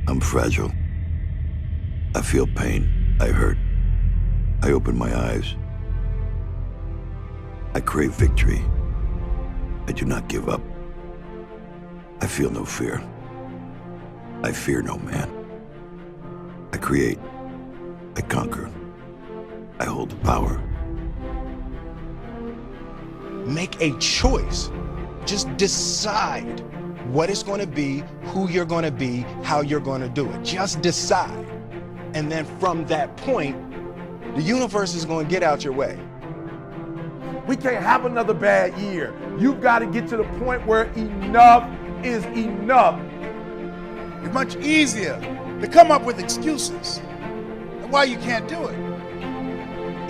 I'm fragile. I feel pain. I hurt. I open my eyes. I crave victory. I do not give up. I feel no fear. I fear no man. I create. I conquer. I hold the power. Make a choice. Just decide what it's going to be, who you're going to be, how you're going to do it. Just decide. And then from that point, the universe is going to get out your way. We can't have another bad year. You've got to get to the point where enough is enough. It's much easier to come up with excuses and why you can't do it.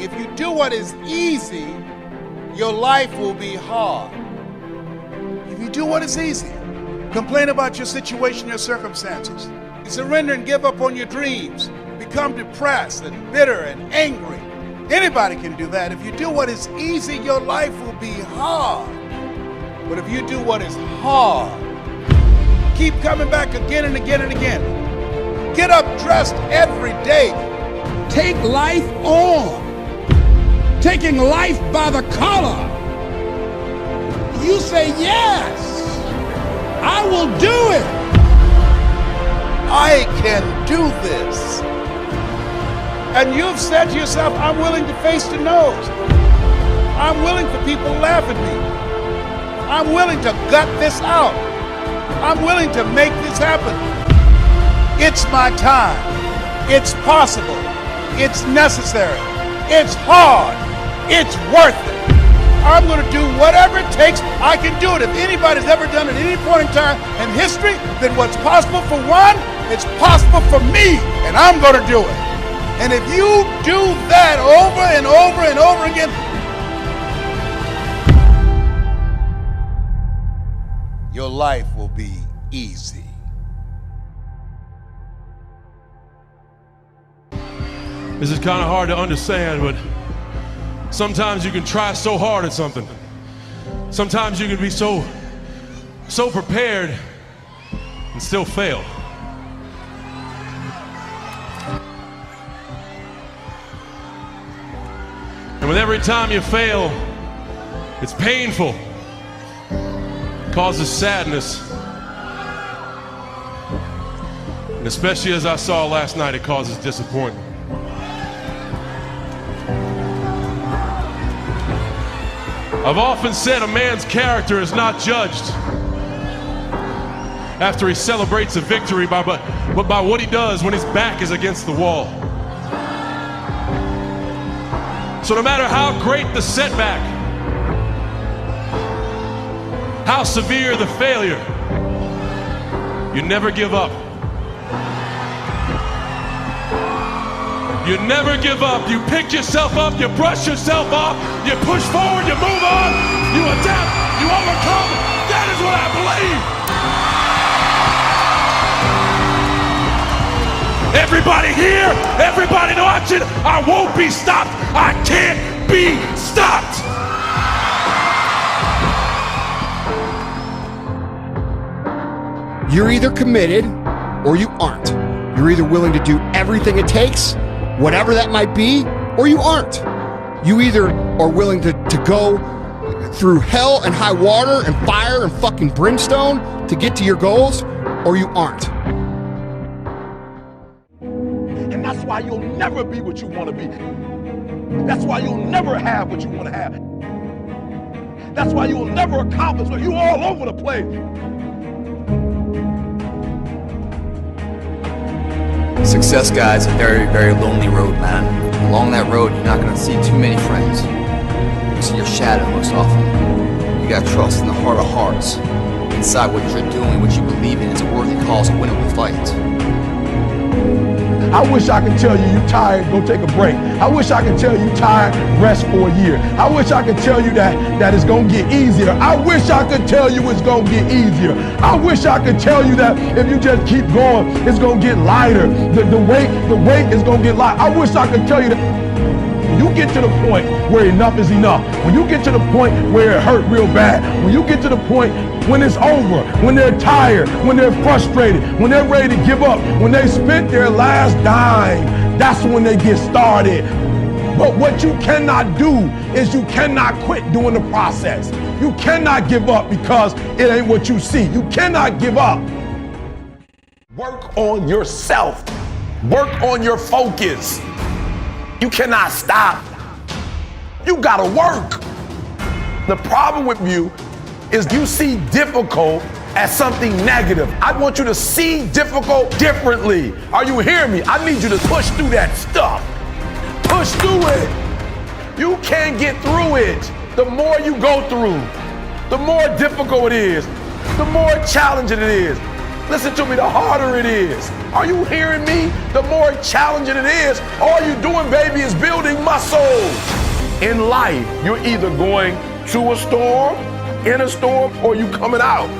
If you do what is easy, your life will be hard. If you do what is easy, complain about your situation, your circumstances, you surrender and give up on your dreams, become depressed and bitter and angry. Anybody can do that. If you do what is easy, your life will be hard. But if you do what is hard, keep coming back again and again and again. Get up dressed every day. Take life on. Taking life by the collar. You say, yes, I will do it. I can do this. And you've said to yourself, I'm willing to face the no's. I'm willing for people to laugh at me. I'm willing to gut this out. I'm willing to make this happen. It's my time. It's possible. It's necessary. It's hard. It's worth it. I'm going to do whatever it takes. I can do it. If anybody's ever done it at any point in time in history, then what's possible for one, it's possible for me, and I'm going to do it. And if you do that over and over and over again, your life will be easy. This is kind of hard to understand, but sometimes you can try so hard at something. Sometimes you can be so prepared and still fail. And with every time you fail, it's painful. It causes sadness. And especially as I saw last night, it causes disappointment. I've often said a man's character is not judged after he celebrates a victory, but by what he does when his back is against the wall. So no matter how great the setback, how severe the failure, you never give up. You never give up. You pick yourself up, you brush yourself off, you push forward, you move on, you adapt, you overcome. That is what I believe. Everybody here, everybody watching, I won't be stopped. I can't be stopped. You're either committed or you aren't. You're either willing to do everything it takes, whatever that might be, or you aren't. You either are willing to go through hell and high water and fire and fucking brimstone to get to your goals, or you aren't. And that's why you'll never be what you want to be. That's why you'll never have what you want to have. That's why you'll never accomplish what you're all over the place. Success, guys, a very, very lonely road, man. Along that road, you're not gonna see too many friends. You see your shadow most often. You gotta trust in the heart of hearts. Inside what you're doing, what you believe in, is a worthy cause, a winnable fight. I wish I could tell you you're tired, go take a break. I wish I could tell you you're tired, rest for a year. I wish I could tell you that it's gonna get easier. I wish I could tell you it's gonna get easier. I wish I could tell you that if you just keep going, it's gonna get lighter. The weight is gonna get light. I wish I could tell you that you get to the point where enough is enough, when you get to the point where it hurt real bad, when you get to the point when it's over, when they're tired, when they're frustrated, when they're ready to give up, when they spent their last dime, that's when they get started. But what you cannot do is you cannot quit doing the process. You cannot give up because it ain't what you see. You cannot give up. Work on yourself. Work on your focus. You cannot stop. You gotta work. The problem with you is you see difficult as something negative. I want you to see difficult differently. Are you hearing me? I need you to push through that stuff. Push through it. You can't get through it. The more you go through, the more difficult it is, the more challenging it is. Listen to me, the harder it is. Are you hearing me? The more challenging it is, all you're doing, baby, is building muscles. In life, you're either going to a storm, in a storm, or you coming out.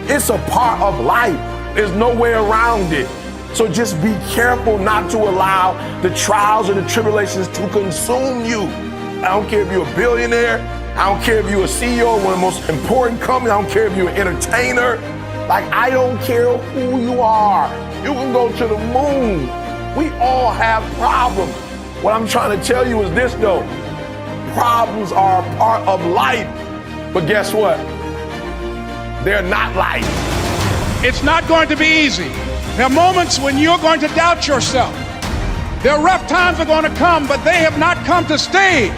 It's a part of life. There's no way around it. So just be careful not to allow the trials and the tribulations to consume you. I don't care if you're a billionaire. I don't care if you're a CEO of one of the most important companies. I don't care if you're an entertainer. Like, I don't care who you are. You can go to the moon. We all have problems. What I'm trying to tell you is this, though. Problems are a part of life. But guess what? They're not life. It's not going to be easy. There are moments when you're going to doubt yourself. There are rough times are going to come, but they have not come to stay.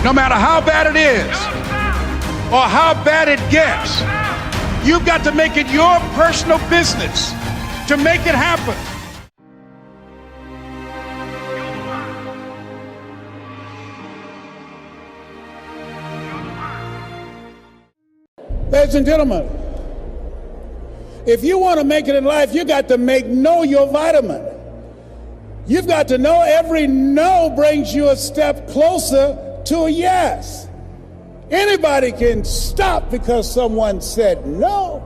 No matter how bad it is or how bad it gets, you've got to make it your personal business to make it happen. Ladies and gentlemen, if you want to make it in life, you got to know your vitamin. You've got to know every no brings you a step closer to a yes. Anybody can stop because someone said no.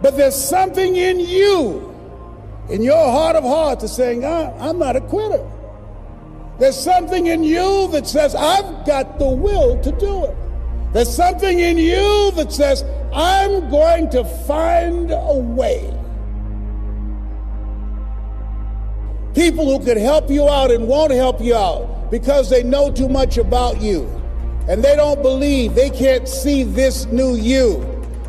But there's something in you, in your heart of hearts, that's saying, I'm not a quitter. There's something in you that says, I've got the will to do it. There's something in you that says, I'm going to find a way. People who could help you out and won't help you out because they know too much about you and they don't believe, they can't see this new you.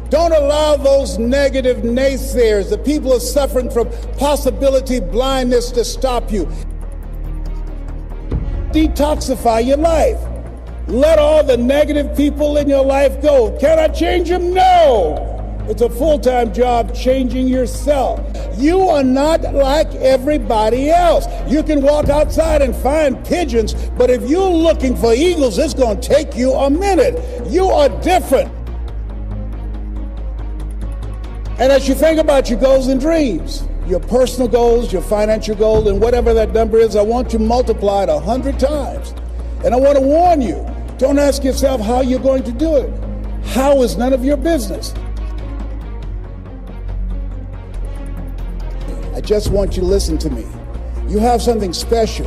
Don't allow those negative naysayers, the people who are suffering from possibility blindness, to stop you. Detoxify your life. Let all the negative people in your life go. Can I change them? No. It's a full-time job changing yourself. You are not like everybody else. You can walk outside and find pigeons, but if you're looking for eagles, it's going to take you a minute. You are different. And as you think about your goals and dreams, your personal goals, your financial goals, and whatever that number is, I want you multiplied 100 times. And I want to warn you, don't ask yourself how you're going to do it. How is none of your business. I just want you to listen to me. You have something special.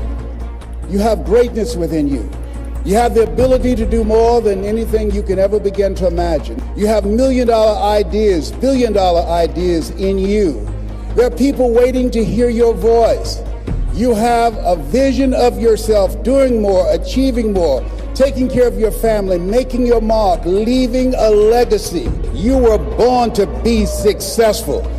You have greatness within you. You have the ability to do more than anything you can ever begin to imagine. You have million-dollar ideas, billion-dollar ideas in you. There are people waiting to hear your voice. You have a vision of yourself doing more, achieving more, taking care of your family, making your mark, leaving a legacy. You were born to be successful.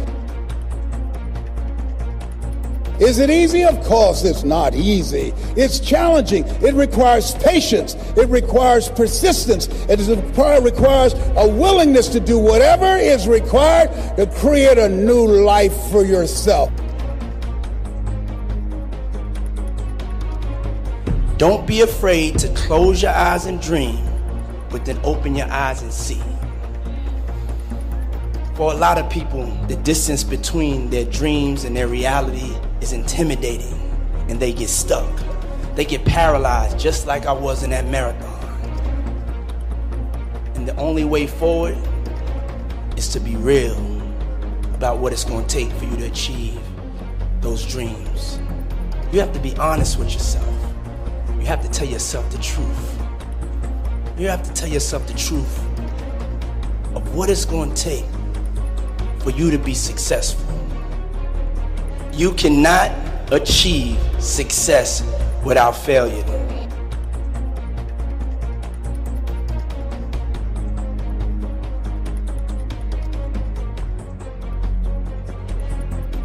Is it easy? Of course it's not easy. It's challenging. It requires patience. It requires persistence. It requires a willingness to do whatever is required to create a new life for yourself. Don't be afraid to close your eyes and dream, but then open your eyes and see. For a lot of people, the distance between their dreams and their reality is intimidating, and they get stuck. They get paralyzed, just like I was in that marathon. And the only way forward is to be real about what it's going to take for you to achieve those dreams. You have to be honest with yourself. have to tell yourself the truth. You have to tell yourself the truth of what it's going to take for you to be successful. You cannot achieve success without failure.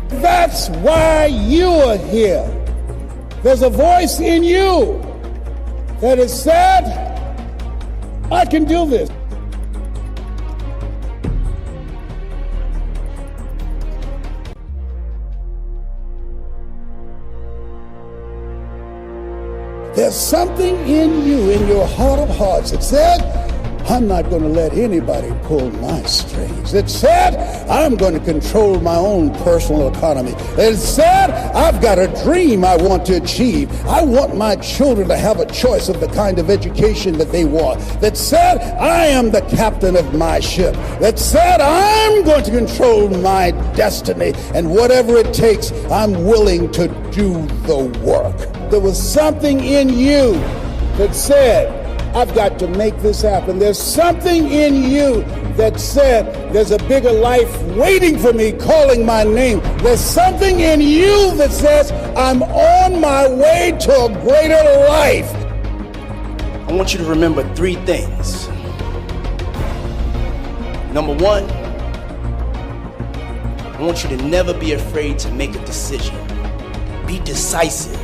That's why you are here. There's a voice in you that has said, I can do this. There's something in you, in your heart of hearts, that said, I'm not going to let anybody pull my strings. It said, I'm going to control my own personal economy. It said, I've got a dream I want to achieve. I want my children to have a choice of the kind of education that they want. That said, I am the captain of my ship. That said, I'm going to control my destiny. And whatever it takes, I'm willing to do the work. There was something in you that said, I've got to make this happen. There's something in you that said, there's a bigger life waiting for me, calling my name. There's something in you that says, I'm on my way to a greater life. I want you to remember 3 things. Number 1, I want you to never be afraid to make a decision. Be decisive.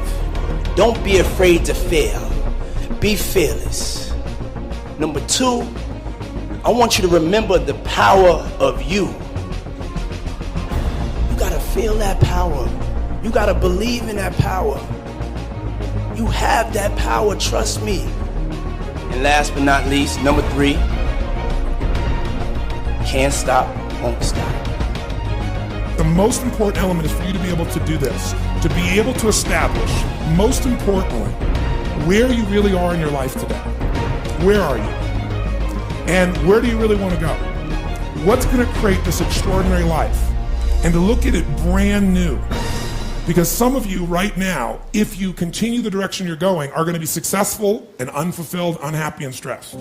Don't be afraid to fail. Be fearless. Number 2, I want you to remember the power of you. You gotta feel that power. You gotta believe in that power. You have that power, trust me. And last but not least, number 3, can't stop, won't stop. The most important element is for you to be able to do this, to be able to establish, most importantly, where you really are in your life today. Where are you? And where do you really want to go? What's going to create this extraordinary life? And to look at it brand new. Because some of you right now, if you continue the direction you're going, are going to be successful and unfulfilled, unhappy, and stressed.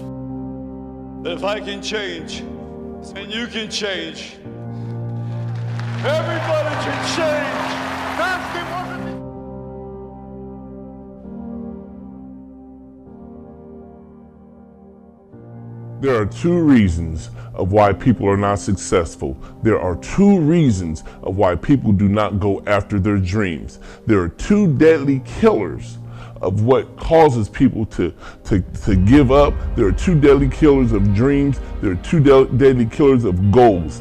If I can change, then you can change. Everybody can change. That's the one. There are 2 reasons of why people are not successful. There are 2 reasons of why people do not go after their dreams. There are 2 deadly killers of what causes people to give up. There are 2 deadly killers of dreams. There are 2 deadly killers of goals.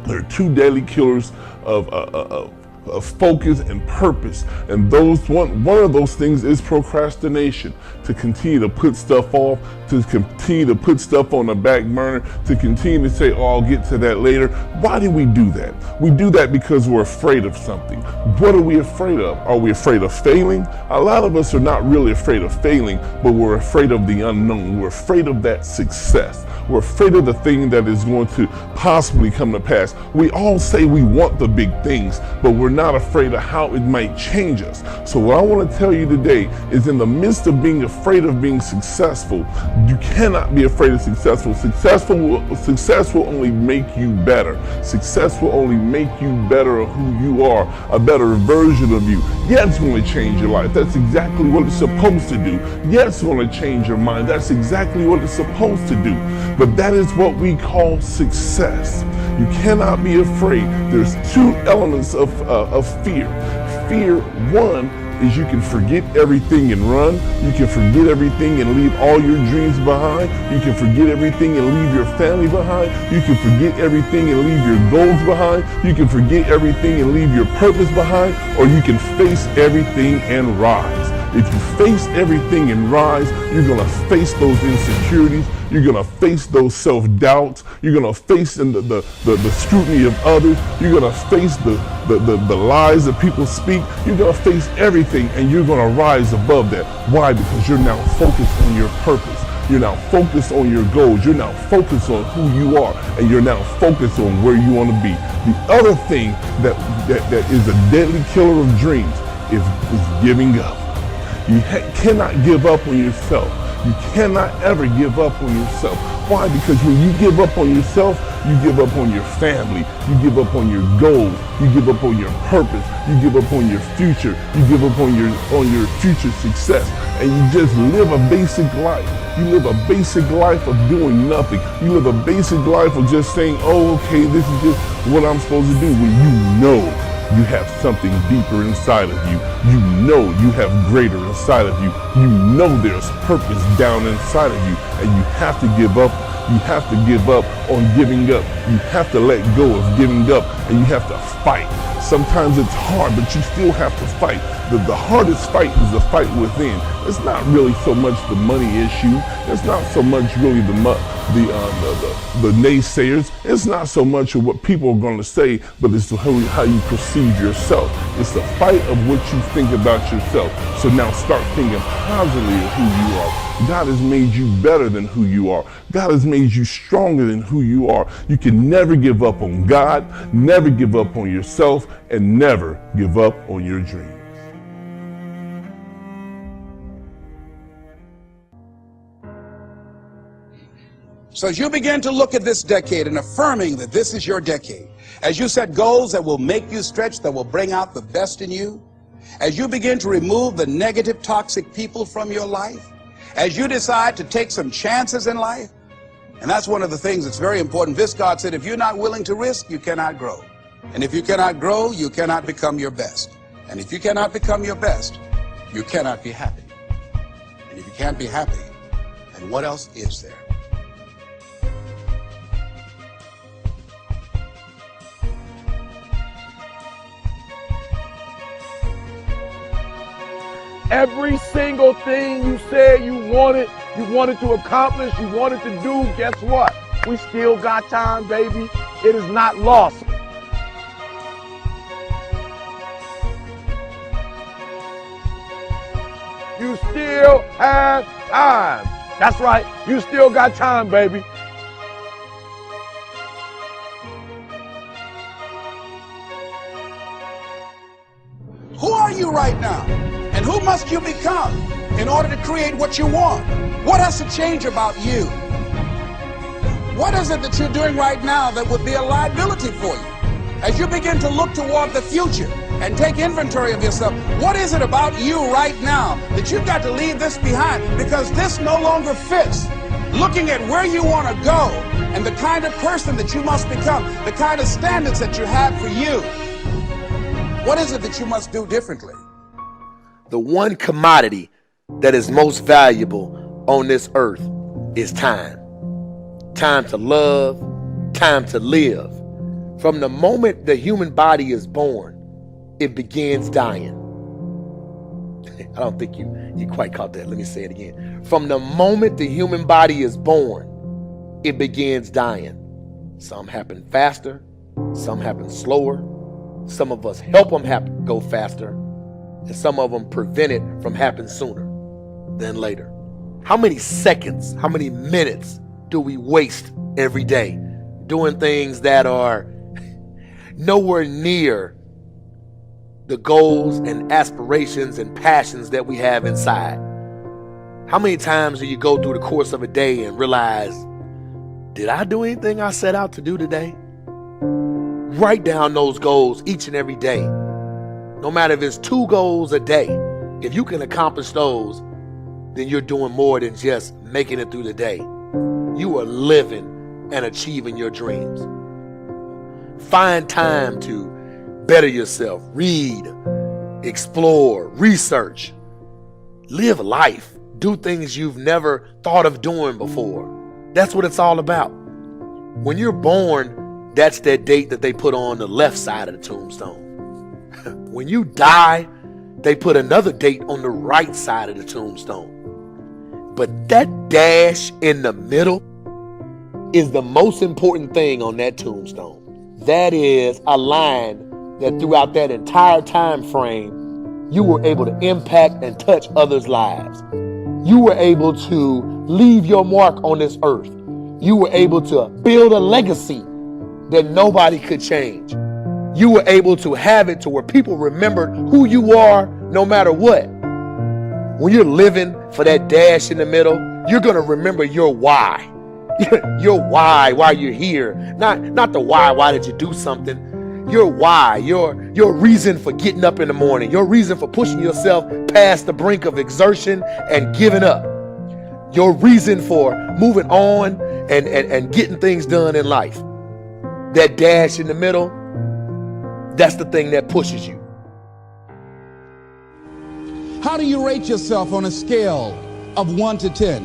There are 2 deadly killers of focus and purpose, and one of those things is procrastination. To continue to put stuff off, to continue to put stuff on the back burner, to continue to say, oh, I'll get to that later. Why do we do that? We do that because we're afraid of something. What are we afraid of? Are we afraid of failing? A lot of us are not really afraid of failing, but we're afraid of the unknown. We're afraid of that success. We're afraid of the thing that is going to possibly come to pass. We all say we want the big things, but we're not afraid of how it might change us. So what I want to tell you today is, in the midst of being afraid of being successful, you cannot be afraid of successful. Success will only make you better. Success will only make you better of who you are, a better version of you. Yeah, it's going to change your life. That's exactly what it's supposed to do. Yeah, it's going to change your mind. That's exactly what it's supposed to do. But that is what we call success. You cannot be afraid. There's 2 elements of fear. Fear, 1, is you can forget everything and run. You can forget everything and leave all your dreams behind. You can forget everything and leave your family behind. You can forget everything and leave your goals behind. You can forget everything and leave your purpose behind. Or you can face everything and rise. If you face everything and rise, you're going to face those insecurities. You're going to face those self-doubts. You're going to face the scrutiny of others. You're going to face the lies that people speak. You're going to face everything, and you're going to rise above that. Why? Because you're now focused on your purpose. You're now focused on your goals. You're now focused on who you are, and you're now focused on where you want to be. The other thing that is a deadly killer of dreams is giving up. You cannot give up on yourself. You cannot ever give up on yourself. Why? Because when you give up on yourself, you give up on your family, you give up on your goals, you give up on your purpose, you give up on your future, you give up on your future success, and you just live a basic life. You live a basic life of doing nothing. You live a basic life of just saying, oh, okay, this is just what I'm supposed to do, when you know you have something deeper inside of you. You know you have greater inside of you. You know there's purpose down inside of you, and you have to give up. You have to give up on giving up. You have to let go of giving up, and you have to fight. Sometimes it's hard, but you still have to fight. The hardest fight is the fight within. It's not really so much the money issue. It's not so much really the naysayers. It's not so much of what people are going to say, but it's how you perceive yourself. It's the fight of what you think about yourself. So now start thinking positively of who you are. God has made you better than who you are. God has made you stronger than who you are. You can never give up on God, never give up on yourself, and never give up on your dreams. So as you begin to look at this decade and affirming that this is your decade, as you set goals that will make you stretch, that will bring out the best in you, as you begin to remove the negative, toxic people from your life, as you decide to take some chances in life, and that's one of the things that's very important. Viscard said, if you're not willing to risk, you cannot grow. And if you cannot grow, you cannot become your best. And if you cannot become your best, you cannot be happy. And if you can't be happy, then what else is there? Every single thing you said you wanted to accomplish, you wanted to do, guess what? We still got time, baby. It is not lost. You still have time. That's right. You still got time, baby. Who are you right now? And who must you become in order to create what you want? What has to change about you? What is it that you're doing right now that would be a liability for you? As you begin to look toward the future and take inventory of yourself, what is it about you right now that you've got to leave this behind? Because this no longer fits. Looking at where you want to go and the kind of person that you must become, the kind of standards that you have for you. What is it that you must do differently? The one commodity that is most valuable on this earth is time. Time to love, time to live. From the moment the human body is born, it begins dying. I don't think you quite caught that. Let me say it again. From the moment the human body is born, it begins dying. Some happen faster, some happen slower. Some of us help them go faster, and some of them prevent it from happening sooner than later. How many seconds, how many minutes do we waste every day doing things that are nowhere near the goals and aspirations and passions that we have inside? How many times do you go through the course of a day and realize, did I do anything I set out to do today? Write down those goals each and every day. No matter if it's 2 goals a day, if you can accomplish those, then you're doing more than just making it through the day. You are living and achieving your dreams. Find time to better yourself. Read, explore, research. Live life. Do things you've never thought of doing before. That's what it's all about. When you're born, that's that date that they put on the left side of the tombstone. When you die, they put another date on the right side of the tombstone. But that dash in the middle is the most important thing on that tombstone. That is a line that throughout that entire time frame, you were able to impact and touch others' lives. You were able to leave your mark on this earth. You were able to build a legacy that nobody could change. You were able to have it to where people remembered who you are no matter what. when you're living for that dash in the middle, you're going to remember your why. Your why you're here. Not the why did you do something. Your why, your reason for getting up in the morning, your reason for pushing yourself past the brink of exertion and giving up. Your reason for moving on and getting things done in life. That dash in the middle, that's the thing that pushes you. How do you rate yourself on a scale of 1 to 10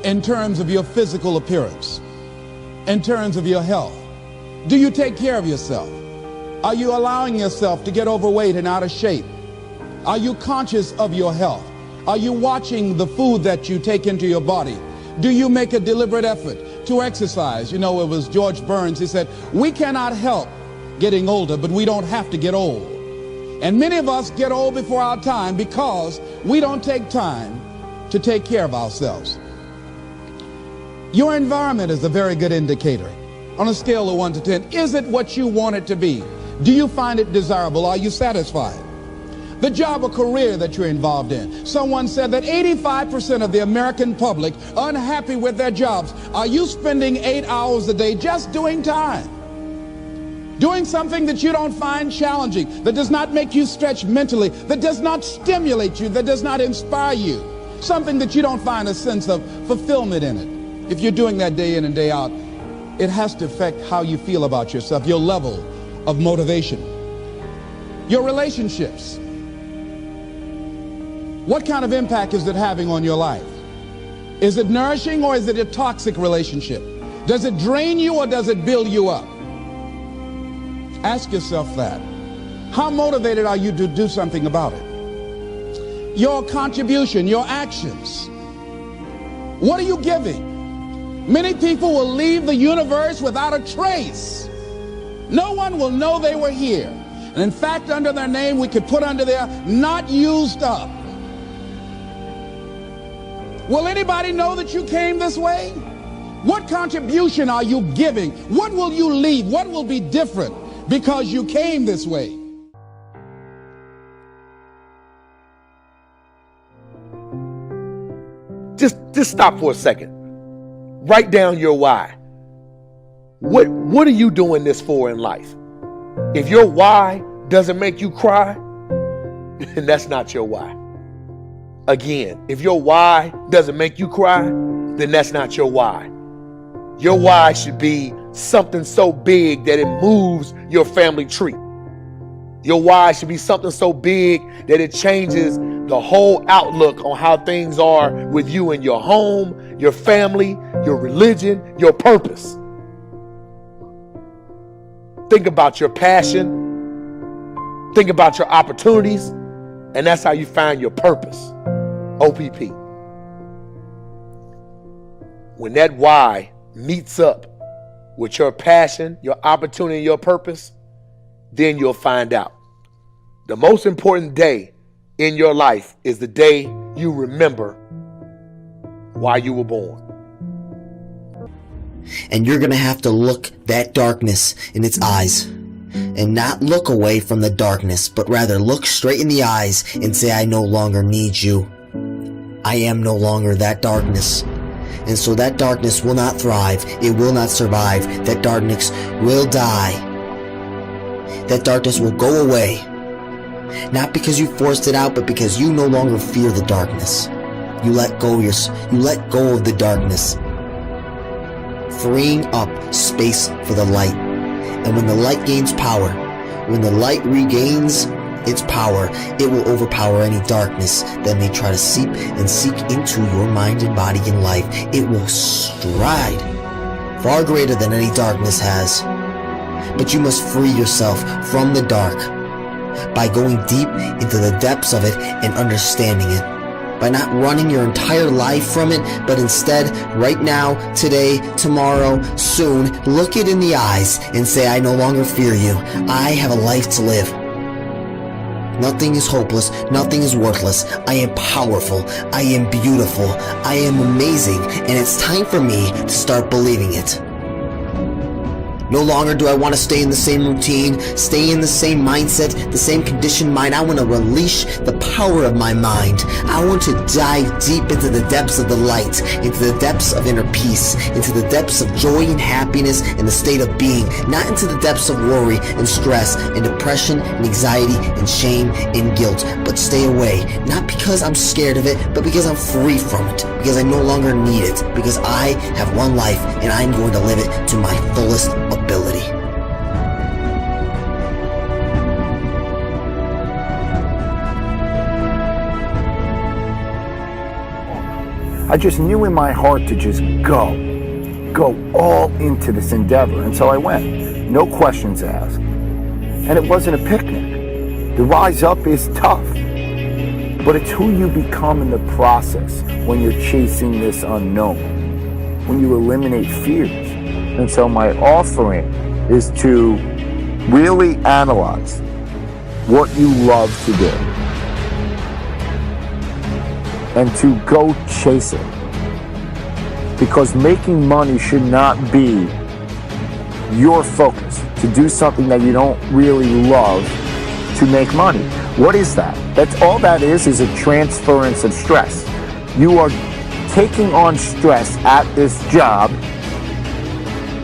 in terms of your physical appearance, in terms of your health? Do you take care of yourself? Are you allowing yourself to get overweight and out of shape? Are you conscious of your health? Are you watching the food that you take into your body? Do you make a deliberate effort to exercise? You know, it was George Burns, he said, we cannot help getting older, but we don't have to get old. And many of us get old before our time because we don't take time to take care of ourselves. Your environment is a very good indicator. On a scale of 1 to 10, is it what you want it to be? Do you find it desirable? Are you satisfied? The job or career that you're involved in. Someone said that 85% of the American public are unhappy with their jobs. Are you spending 8 hours a day just doing time? Doing something that you don't find challenging, that does not make you stretch mentally, that does not stimulate you, that does not inspire you. Something that you don't find a sense of fulfillment in it. If you're doing that day in and day out, it has to affect how you feel about yourself, your level of motivation. Your relationships. What kind of impact is it having on your life? Is it nourishing or is it a toxic relationship? Does it drain you or does it build you up? Ask yourself that. How motivated are you to do something about it? Your contribution, your actions. What are you giving? Many people will leave the universe without a trace. No one will know they were here. And in fact, under their name, we could put under there, not used up. Will anybody know that you came this way? What contribution are you giving? What will you leave? What will be different because you came this way? Just stop for a second. Write down your why. What are you doing this for in life? If your why doesn't make you cry, then that's not your why. Again, if your why doesn't make you cry, then that's not your why. Your why should be something so big that it moves your family tree. Your why should be something so big that it changes the whole outlook on how things are with you and your home, your family, your religion, your purpose. Think about your passion. Think about your opportunities. And that's how you find your purpose. OPP. When that why meets up with your passion, your opportunity, your purpose, then you'll find out. The most important day in your life is the day you remember why you were born. And you're going to have to look that darkness in its eyes and not look away from the darkness, but rather look straight in the eyes and say, I no longer need you. I am no longer that darkness. And so that darkness will not thrive. It will not survive. That darkness will die. That darkness will go away. Not because you forced it out, but because you no longer fear the darkness. You let go of the darkness, freeing up space for the light. And when the light gains power, when the light regains its power, it will overpower any darkness that may try to seep into your mind and body and life. It will stride far greater than any darkness has. But you must free yourself from the dark by going deep into the depths of it and understanding it. By not running your entire life from it, but instead, right now, today, tomorrow, soon, look it in the eyes and say, I no longer fear you. I have a life to live. Nothing is hopeless. Nothing is worthless. I am powerful. I am beautiful. I am amazing. And it's time for me to start believing it. No longer do I want to stay in the same routine, stay in the same mindset, the same conditioned mind. I want to release the power of my mind. I want to dive deep into the depths of the light, into the depths of inner peace, into the depths of joy and happiness and the state of being, not into the depths of worry and stress and depression and anxiety and shame and guilt, but stay away, not because I'm scared of it, but because I'm free from it, because I no longer need it, because I have one life and I'm going to live it to my fullest ability. I just knew in my heart to just go all into this endeavor, and so I went, no questions asked. And it wasn't a picnic. The rise up is tough, but it's who you become in the process when you're chasing this unknown, when you eliminate fears. And so my offering is to really analyze what you love to do and to go chase it. Because making money should not be your focus, to do something that you don't really love to make money. What is that? That's all that is a transference of stress. You are taking on stress at this job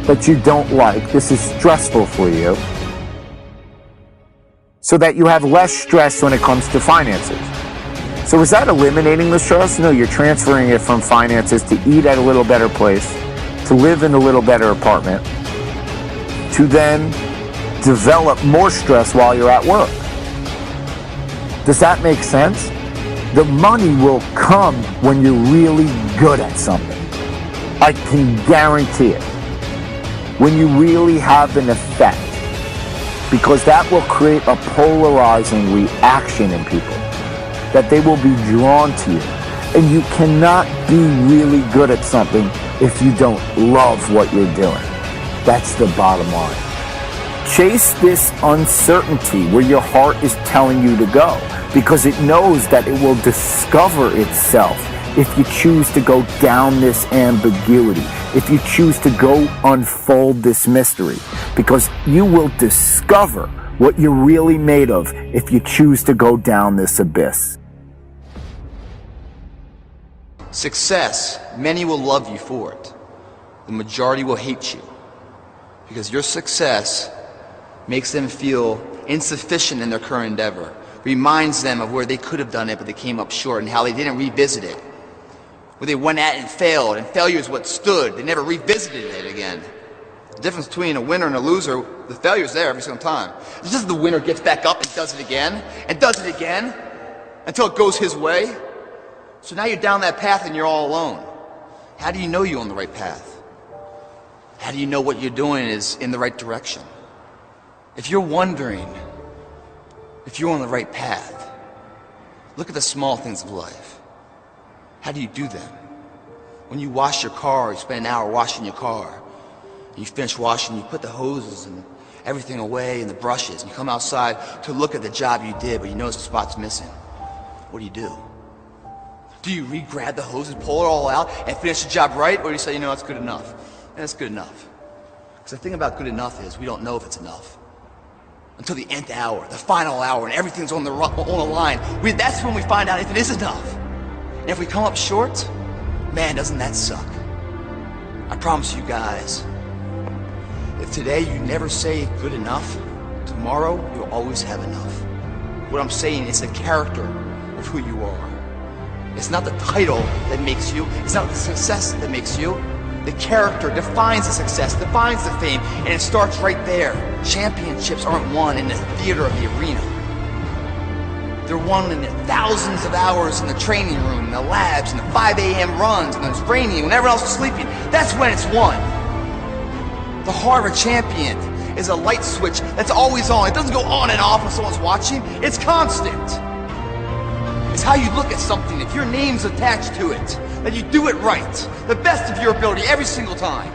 that you don't like. This is stressful for you, so that you have less stress when it comes to finances. So is that eliminating the stress? No, you're transferring it from finances to eat at a little better place, to live in a little better apartment, to then develop more stress while you're at work. Does that make sense? The money will come when you're really good at something. I can guarantee it. When you really have an effect, because that will create a polarizing reaction in people, that they will be drawn to you. And you cannot be really good at something if you don't love what you're doing. That's the bottom line. Chase this uncertainty where your heart is telling you to go, because it knows that it will discover itself if you choose to go down this ambiguity, if you choose to go unfold this mystery, because you will discover what you're really made of if you choose to go down this abyss. Success, many will love you for it. The majority will hate you, because your success makes them feel insufficient in their current endeavor, reminds them of where they could have done it but they came up short, and how they didn't revisit it, where they went at it and failed, and failure is what stood. They never revisited it again. The difference between a winner and a loser, the failure's there every single time. It's just the winner gets back up and does it again, and does it again, until it goes his way. So now you're down that path and you're all alone. How do you know you're on the right path? How do you know what you're doing is in the right direction? If you're wondering if you're on the right path, look at the small things of life. How do you do them? When you wash your car, you spend an hour washing your car. You finish washing, you put the hoses and everything away and the brushes, and you come outside to look at the job you did, but you notice the spot's missing. What do? Do you re-grab the hoses, pull it all out, and finish the job right? Or do you say, you know, that's good enough? And it's good enough. Because the thing about good enough is we don't know if it's enough until the nth hour, the final hour, and everything's on the line. That's when we find out if it is enough. And if we come up short, man, doesn't that suck? I promise you guys, if today you never say good enough, tomorrow you'll always have enough. What I'm saying is the character of who you are. It's not the title that makes you, it's not the success that makes you. The character defines the success, defines the fame, and it starts right there. Championships aren't won in the theater of the arena. They're won in the thousands of hours in the training room, in the labs, in the 5 a.m. runs, when it's raining, when everyone else is sleeping. That's when it's won. The heart of a champion is a light switch that's always on. It doesn't go on and off when someone's watching. It's constant. It's how you look at something. If your name's attached to it, that you do it right, the best of your ability every single time.